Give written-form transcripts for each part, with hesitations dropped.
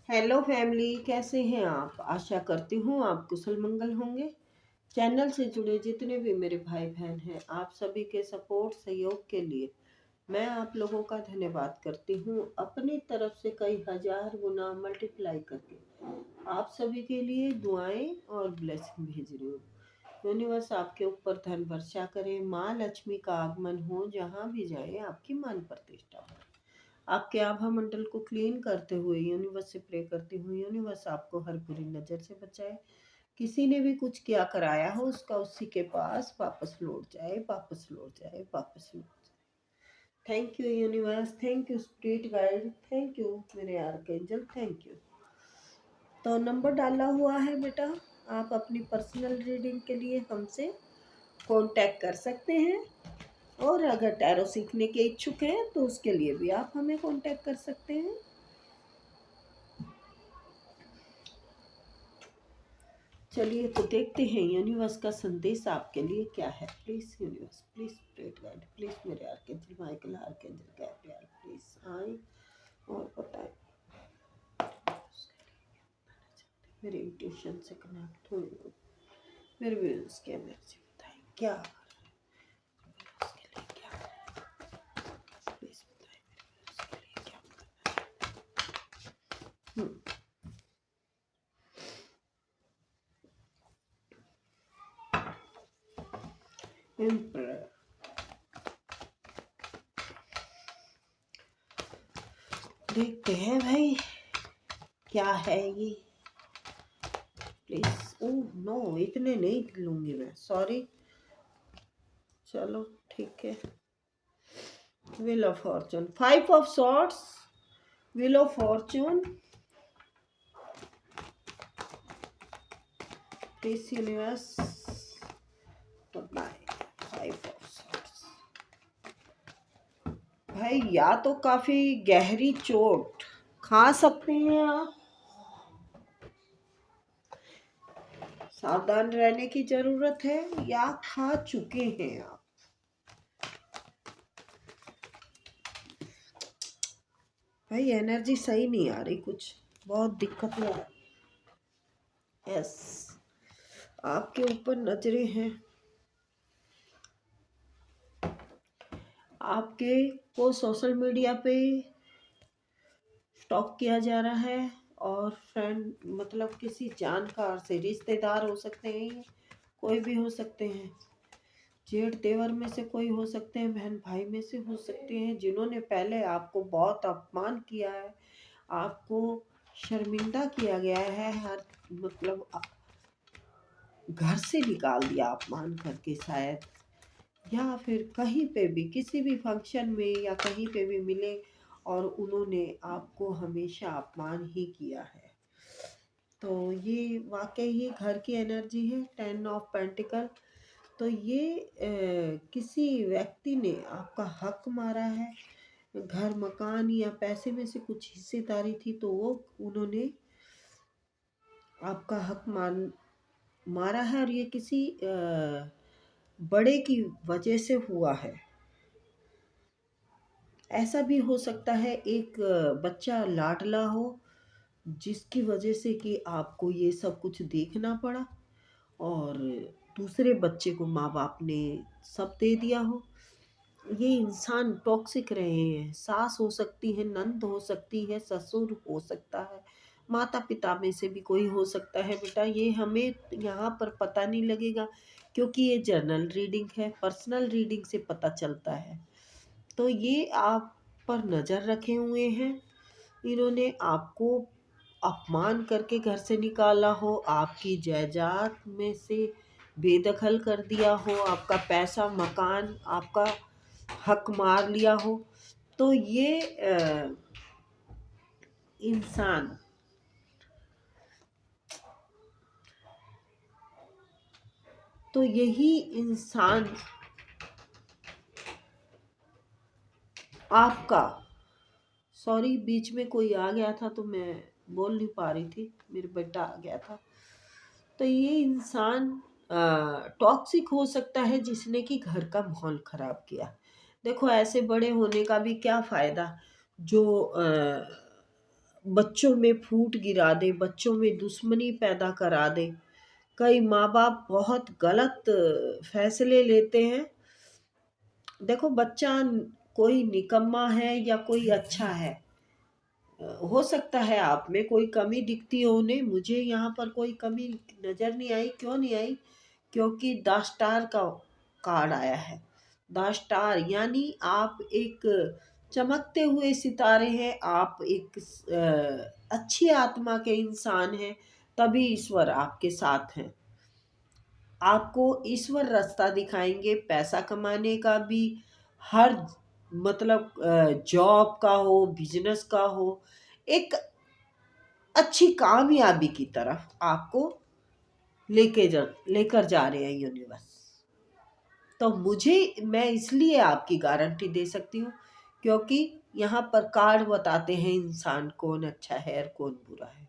Hello family, कैसे हैं आप? आशा करती हूँ आप कुशल मंगल होंगे। चैनल से जुड़े जितने भी मेरे भाई बहन हैं, आप सभी के सपोर्ट सहयोग के लिए मैं आप लोगों का धन्यवाद करती हूँ। अपनी तरफ से कई हजार गुना मल्टीप्लाई करके आप सभी के लिए दुआएं और ब्लेसिंग भेज रही हूँ। यूनिवर्स आपके ऊपर धन वर्षा करे, माँ लक्ष्मी का आगमन हो, जहाँ भी जाए आपकी मान प्रतिष्ठा हो। आपके आभा मंडल को क्लीन करते हुए यूनिवर्स से प्रे करती हूँ, यूनिवर्स आपको हर बुरी नज़र से बचाए। किसी ने भी कुछ किया कराया हो उसका उसी के पास वापस लौट जाए, वापस लौट जाए, वापस लौट जाए। Thank you universe, thank you spirit guide, thank you मेरे आर्कएंजल, थैंक यू। तो नंबर डाला हुआ है बेटा, आप अपनी पर्सनल रीडिंग के लिए हमसे कांटेक्ट कर सकते हैं। और अगर टैरो सीखने के इच्छुक हैं तो उसके लिए भी आप हमें कांटेक्ट कर सकते हैं। चलिए तो देखते हैं यूनिवर्स का संदेश आपके लिए क्या है। Please universe, please spirit guide, please मेरे archangel Michael, archangel Gabriel please आए और बताएं। मेरे इंट्यूशन से कनेक्ट हुए, मेरे व्यूज की एनर्जी बताएं क्या उसके लिए, क्या प्लीज बताएं मेरे उसके लिए क्या करना है। एम्परर, देखते हैं भाई क्या है ये। प्लीज, ओह नो, इतने नहीं लूंगी मैं, सॉरी। चलो ठीक है। Wheel of Fortune, 5 of swords, wheel of Fortune, please universe बताएं 5 ऑफ सॉर्ड्स। भाई या तो काफी गहरी चोट खा सकते हैं आप, सावधान रहने की जरूरत है, या खा चुके हैं आप। भाई एनर्जी सही नहीं आ रही, कुछ बहुत दिक्कत है। यस, आपके ऊपर नजरें हैं, आपके को सोशल मीडिया पे स्टॉक किया जा रहा है। और फ्रेंड मतलब किसी जानकार से, रिश्तेदार हो सकते हैं, कोई भी हो सकते हैं, जेठ देवर में से कोई हो सकते हैं, बहन भाई में से हो सकते हैं, जिन्होंने पहले आपको बहुत अपमान किया है, आपको शर्मिंदा किया गया है, हर मतलब घर से निकाल दिया अपमान करके शायद, या फिर कहीं पे भी किसी भी फंक्शन में या कहीं पे भी मिले और उन्होंने आपको हमेशा अपमान ही किया है। तो ये वाकई ही घर की एनर्जी है, 10 ऑफ पेंटिकल। तो ये किसी व्यक्ति ने आपका हक मारा है, घर मकान या पैसे में से कुछ हिस्सेदारी थी तो वो उन्होंने आपका हक मारा है, और ये किसी बड़े की वजह से हुआ है। ऐसा भी हो सकता है एक बच्चा लाडला हो, जिसकी वजह से कि आपको ये सब कुछ देखना पड़ा, और दूसरे बच्चे को माँ बाप ने सब दे दिया हो। ये इंसान टॉक्सिक रहे हैं, सास हो सकती है, नंद हो सकती है, ससुर हो सकता है, माता पिता में से भी कोई हो सकता है बेटा। ये हमें यहाँ पर पता नहीं लगेगा, क्योंकि ये जनरल रीडिंग है, पर्सनल रीडिंग से पता चलता है। तो ये आप पर नज़र रखे हुए हैं, इन्होंने आपको अपमान करके घर से निकाला हो, आपकी जायदाद में से बेदखल कर दिया हो, आपका पैसा मकान आपका हक मार लिया हो। तो ये इंसान तो यही इंसान आपका, सॉरी बीच में कोई आ गया था तो मैं बोल नहीं पा रही थी, मेरा बेटा आ गया था। तो ये इंसान टॉक्सिक हो सकता है, जिसने कि घर का माहौल खराब किया। देखो ऐसे बड़े होने का भी क्या फ़ायदा जो बच्चों में फूट गिरा दे, बच्चों में दुश्मनी पैदा करा दे। कई माँ बाप बहुत गलत फैसले लेते हैं। देखो, बच्चा कोई निकम्मा है या कोई अच्छा है, हो सकता है आप में कोई कमी दिखती हो उन्हें, मुझे यहाँ पर कोई कमी नज़र नहीं आई। क्यों नहीं आई? क्योंकि द स्टार का कार्ड आया है। द स्टार यानी आप एक चमकते हुए सितारे हैं, आप एक अच्छी आत्मा के इंसान हैं, तभी ईश्वर आपके साथ हैं। आपको ईश्वर रास्ता दिखाएंगे, पैसा कमाने का भी। हर मतलब जॉब का हो, बिजनेस का हो, एक अच्छी कामयाबी की तरफ आपको लेकर जा रहे हैं यूनिवर्स। तो मैं इसलिए आपकी गारंटी दे सकती हूँ क्योंकि यहाँ पर कार्ड बताते हैं इंसान कौन अच्छा है और कौन बुरा है।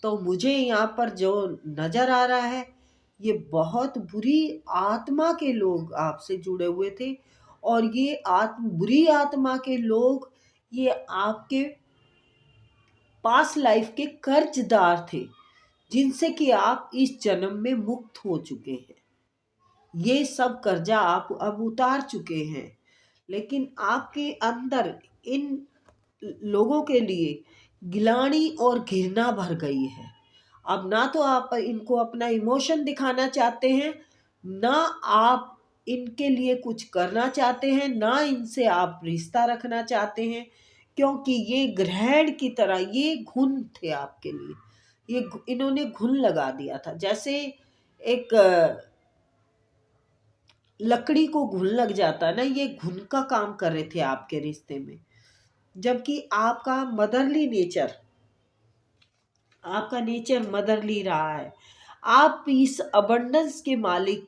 तो मुझे यहाँ पर जो नज़र आ रहा है, ये बहुत बुरी आत्मा के लोग आपसे जुड़े हुए थे, और ये बुरी आत्मा के लोग ये आपके पास्ट लाइफ के कर्जदार थे, जिनसे कि आप इस जन्म में मुक्त हो चुके हैं। ये सब कर्जा आप अब उतार चुके हैं, लेकिन आपके अंदर इन लोगों के लिए गिलानी और घृणा भर गई है। अब ना तो आप इनको अपना इमोशन दिखाना चाहते हैं, ना आप इनके लिए कुछ करना चाहते हैं, ना इनसे आप रिश्ता रखना चाहते हैं, क्योंकि ये ग्रहण की तरह ये घुन थे आपके लिए। इन्होंने घुन लगा दिया था, जैसे एक लकड़ी को घुन लग जाता है ना, ये घुन का काम कर रहे थे आपके रिश्ते में। जबकि आपका नेचर मदरली रहा है। आप इस अबंडेंस के मालिक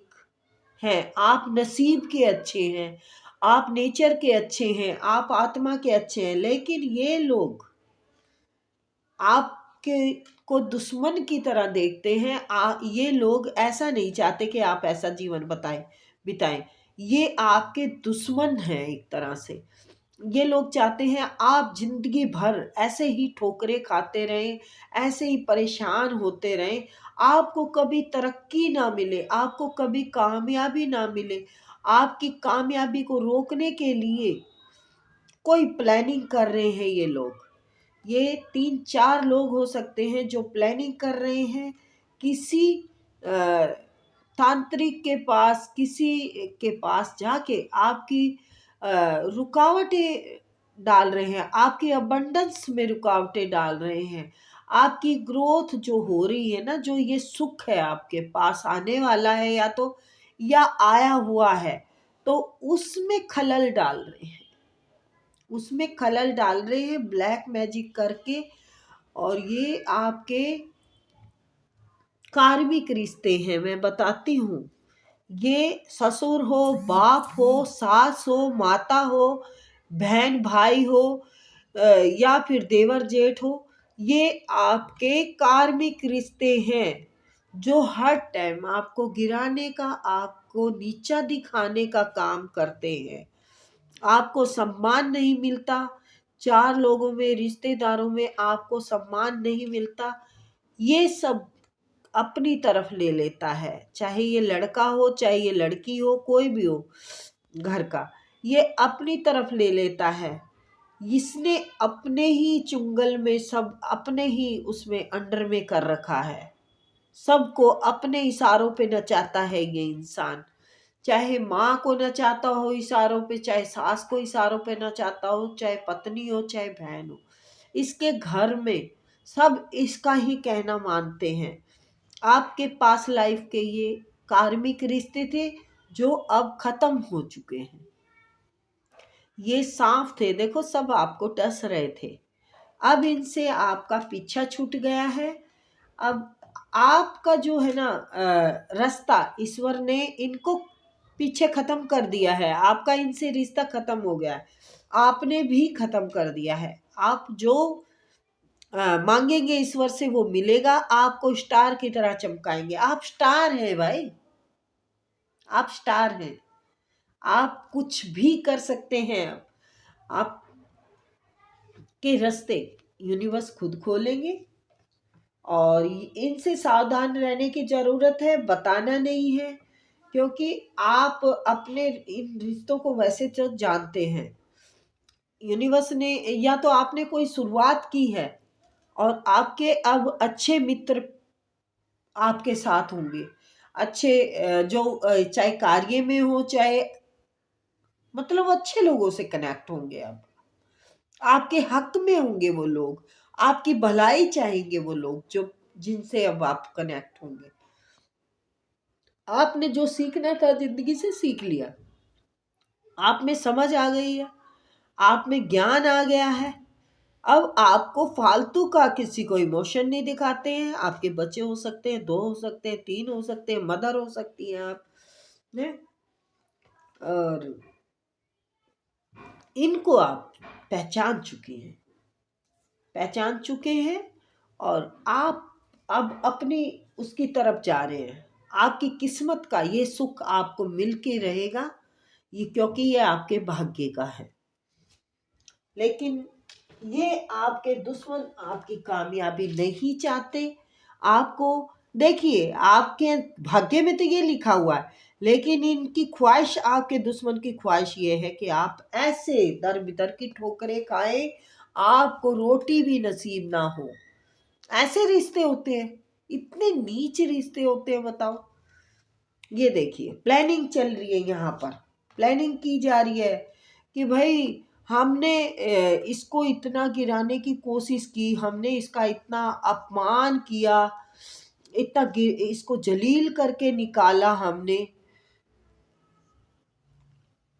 हैं, आप नसीब के अच्छे हैं, आप नेचर के अच्छे हैं, आप आत्मा के अच्छे हैं, लेकिन ये लोग आपके को दुश्मन की तरह देखते हैं। ये लोग ऐसा नहीं चाहते कि आप ऐसा जीवन बिताएं। ये आपके दुश्मन हैं एक तरह से। ये लोग चाहते हैं आप जिंदगी भर ऐसे ही ठोकरें खाते रहें, ऐसे ही परेशान होते रहें, आपको कभी तरक्की ना मिले, आपको कभी कामयाबी ना मिले। आपकी कामयाबी को रोकने के लिए कोई प्लानिंग कर रहे हैं ये लोग। ये 3-4 लोग हो सकते हैं जो प्लानिंग कर रहे हैं, किसी तांत्रिक के पास, किसी के पास जाके आपकी रुकावटें डाल रहे हैं, आपकी अबंडेंस में रुकावटें डाल रहे हैं। आपकी ग्रोथ जो हो रही है ना, जो ये सुख है आपके पास आने वाला है, या आया हुआ है, तो उसमें खलल डाल रहे हैं, ब्लैक मैजिक करके। और ये आपके कार्मिक रिश्ते हैं, मैं बताती हूँ। ये ससुर हो, बाप हो, सास हो, माता हो, बहन भाई हो, या फिर देवर जेठ हो, ये आपके कार्मिक रिश्ते हैं जो हर टाइम आपको गिराने का, आपको नीचा दिखाने का काम करते हैं। आपको सम्मान नहीं मिलता, 4 लोगों में, रिश्तेदारों में आपको सम्मान नहीं मिलता। ये सब अपनी तरफ ले लेता है, चाहे ये लड़का हो, चाहे ये लड़की हो, कोई भी हो घर का, ये अपनी तरफ ले लेता है। इसने अपने ही चुंगल में, सब अपने ही उसमें अंडर में कर रखा है। सबको अपने इशारों पे नचाता है ये इंसान। चाहे माँ को नचाता हो इशारों पे, चाहे सास को इशारों पे नचाता हो, चाहे पत्नी हो, चाहे बहन हो, इसके घर में सब इसका ही कहना मानते हैं। आपके पास लाइफ के ये कार्मिक रिश्ते थे जो अब खत्म हो चुके हैं। ये सांप थे, देखो, सब आपको डस रहे थे। अब इनसे आपका पीछा छूट गया है। अब आपका जो है ना रास्ता, ईश्वर ने इनको पीछे खत्म कर दिया है। आपका इनसे रिश्ता खत्म हो गया है, आपने भी खत्म कर दिया है। आप जो मांगेंगे ईश्वर से वो मिलेगा, आपको स्टार की तरह चमकाएंगे। आप स्टार हैं भाई, आप स्टार हैं, आप कुछ भी कर सकते हैं। आप के रास्ते यूनिवर्स खुद खोलेंगे। और इनसे सावधान रहने की जरूरत है, बताना नहीं है, क्योंकि आप अपने इन रिश्तों को वैसे तो जानते हैं। यूनिवर्स ने, या तो आपने कोई शुरुआत की है और आपके अब अच्छे मित्र आपके साथ होंगे, अच्छे जो चाहे कार्य में हो, चाहे मतलब अच्छे लोगों से कनेक्ट होंगे। अब आपके हक में होंगे वो लोग, आपकी भलाई चाहेंगे वो लोग, जो जिनसे अब आप कनेक्ट होंगे। आपने जो सीखना था जिंदगी से सीख लिया, आप में समझ आ गई है, आप में ज्ञान आ गया है। अब आपको फालतू का किसी को इमोशन नहीं दिखाते हैं। आपके बच्चे हो सकते हैं, 2 हो सकते हैं, 3 हो सकते हैं, मदर हो सकती हैं आप ने, और इनको आप पहचान चुके हैं, पहचान चुके हैं। और आप अब अपनी उसकी तरफ जा रहे हैं। आपकी किस्मत का ये सुख आपको मिल के रहेगा, ये क्योंकि ये आपके भाग्य का है। लेकिन ये आपके दुश्मन आपकी कामयाबी नहीं चाहते। आपको देखिए, आपके भाग्य में तो ये लिखा हुआ है, लेकिन इनकी ख्वाहिश, आपके दुश्मन की ख्वाहिश ये है कि आप ऐसे दर बिदर की ठोकरें खाएं, आपको रोटी भी नसीब ना हो। ऐसे रिश्ते होते हैं, इतने नीच रिश्ते होते हैं, बताओ। ये देखिए, प्लानिंग चल रही है, यहाँ पर प्लानिंग की जा रही है कि भाई हमने इसको इतना गिराने की कोशिश की, हमने इसका इतना अपमान किया, इसको जलील करके निकाला हमने।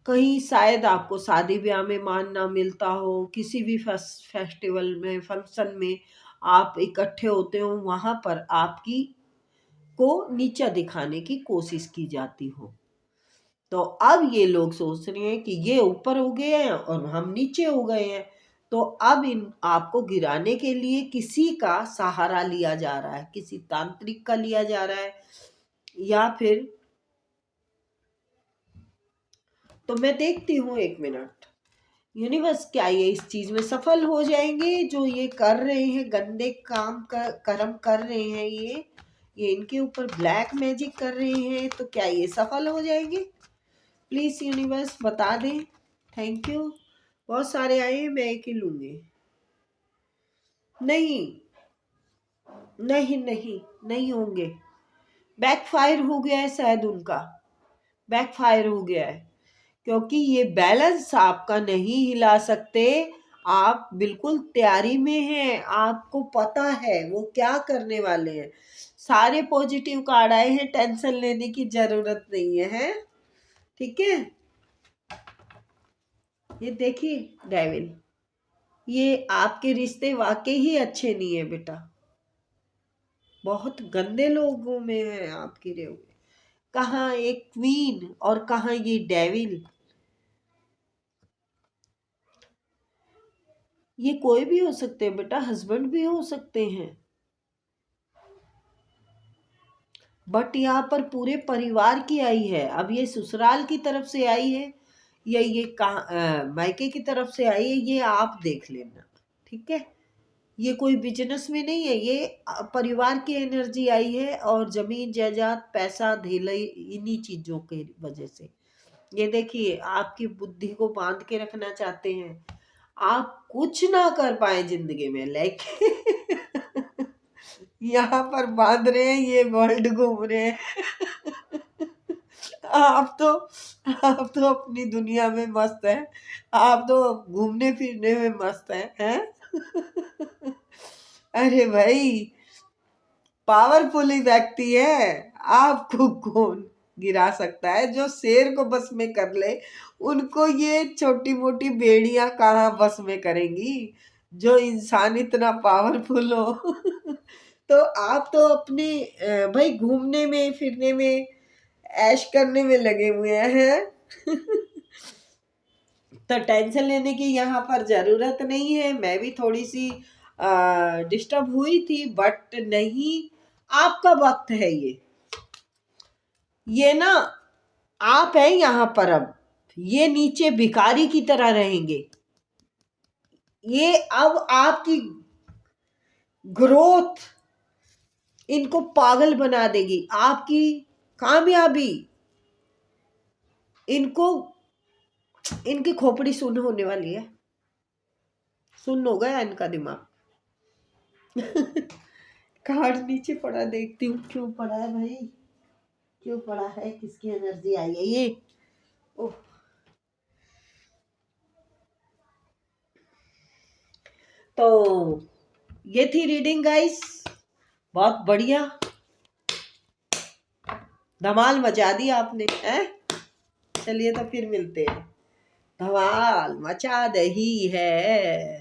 कहीं शायद आपको शादी ब्याह में मान ना मिलता हो, किसी भी फेस्टिवल में, फंक्शन में आप इकट्ठे होते हो, वहां पर आपकी को नीचा दिखाने की कोशिश की जाती हो। तो अब ये लोग सोच रहे हैं कि ये ऊपर हो गए हैं और हम नीचे हो गए हैं, तो अब इन आपको गिराने के लिए किसी का सहारा लिया जा रहा है, किसी तांत्रिक का लिया जा रहा है, या फिर तो मैं देखती हूँ, 1 मिनट, यूनिवर्स क्या ये इस चीज में सफल हो जाएंगे? जो ये कर रहे हैं, गंदे काम का कर्म कर रहे हैं, ये इनके ऊपर ब्लैक मैजिक कर रहे हैं, तो क्या ये सफल हो जाएंगे? प्लीज यूनिवर्स बता दें। Thank you. बहुत सारे आए हैं, मैं एक ही लूंगी। नहीं, नहीं, नहीं, नहीं होंगे। बैकफायर हो गया है शायद उनका, बैकफायर हो गया है, क्योंकि ये बैलेंस आपका नहीं हिला सकते। आप बिल्कुल तैयारी में हैं, आपको पता है वो क्या करने वाले हैं। सारे पॉजिटिव कार्ड आए हैं, टेंशन लेने की जरूरत नहीं है, हैं? ठीक है। ये देखिए डेविल, ये आपके रिश्ते वाकई ही अच्छे नहीं है बेटा, बहुत गंदे लोगों में है आप गिरे हुए। कहाँ एक क्वीन और कहाँ ये डेविल। ये कोई भी हो सकते हैं बेटा, हस्बैंड भी हो सकते हैं, बट यहाँ पर पूरे परिवार की आई है। अब ये ससुराल की तरफ से आई है या ये मायके की तरफ से आई है, ये आप देख लेना, ठीक है। ये कोई बिजनेस में नहीं है, ये परिवार की एनर्जी आई है, और जमीन जायदाद पैसा धेलाई इन्हीं चीजों के वजह से। ये देखिए, आपकी बुद्धि को बांध के रखना चाहते हैं, आप कुछ ना कर पाए जिंदगी में, लेकिन यहाँ पर बांध रहे हैं, ये वर्ल्ड घूम रहे हैं। आप तो अपनी दुनिया में मस्त है, आप तो घूमने फिरने में मस्त हैं? अरे भाई, पावरफुल व्यक्ति है, आपको कौन गिरा सकता है? जो शेर को बस में कर ले, उनको ये छोटी मोटी बेड़ियां कहाँ बस में करेंगी, जो इंसान इतना पावरफुल हो। तो आप तो अपने भाई घूमने में फिरने में ऐश करने में लगे हुए हैं। तो टेंशन लेने की यहाँ पर जरूरत नहीं है। मैं भी थोड़ी सी डिस्टर्ब हुई थी, बट नहीं, आपका वक्त है ये ना, आप हैं यहाँ पर। अब ये नीचे भिखारी की तरह रहेंगे, ये अब आपकी ग्रोथ इनको पागल बना देगी। आपकी कामयाबी इनको, इनकी खोपड़ी सुन्न होने वाली है। सुन्न हो गया इनका दिमाग। कार्ड नीचे पड़ा, देखती हूँ क्यों पड़ा है भाई, क्यों पड़ा है, किसकी एनर्जी आई है ये। ओह, तो ये थी रीडिंग गाइस, बहुत बढ़िया, धमाल मचा दी आपने हैं। चलिए तो फिर मिलते हैं, धमाल मचा दही है।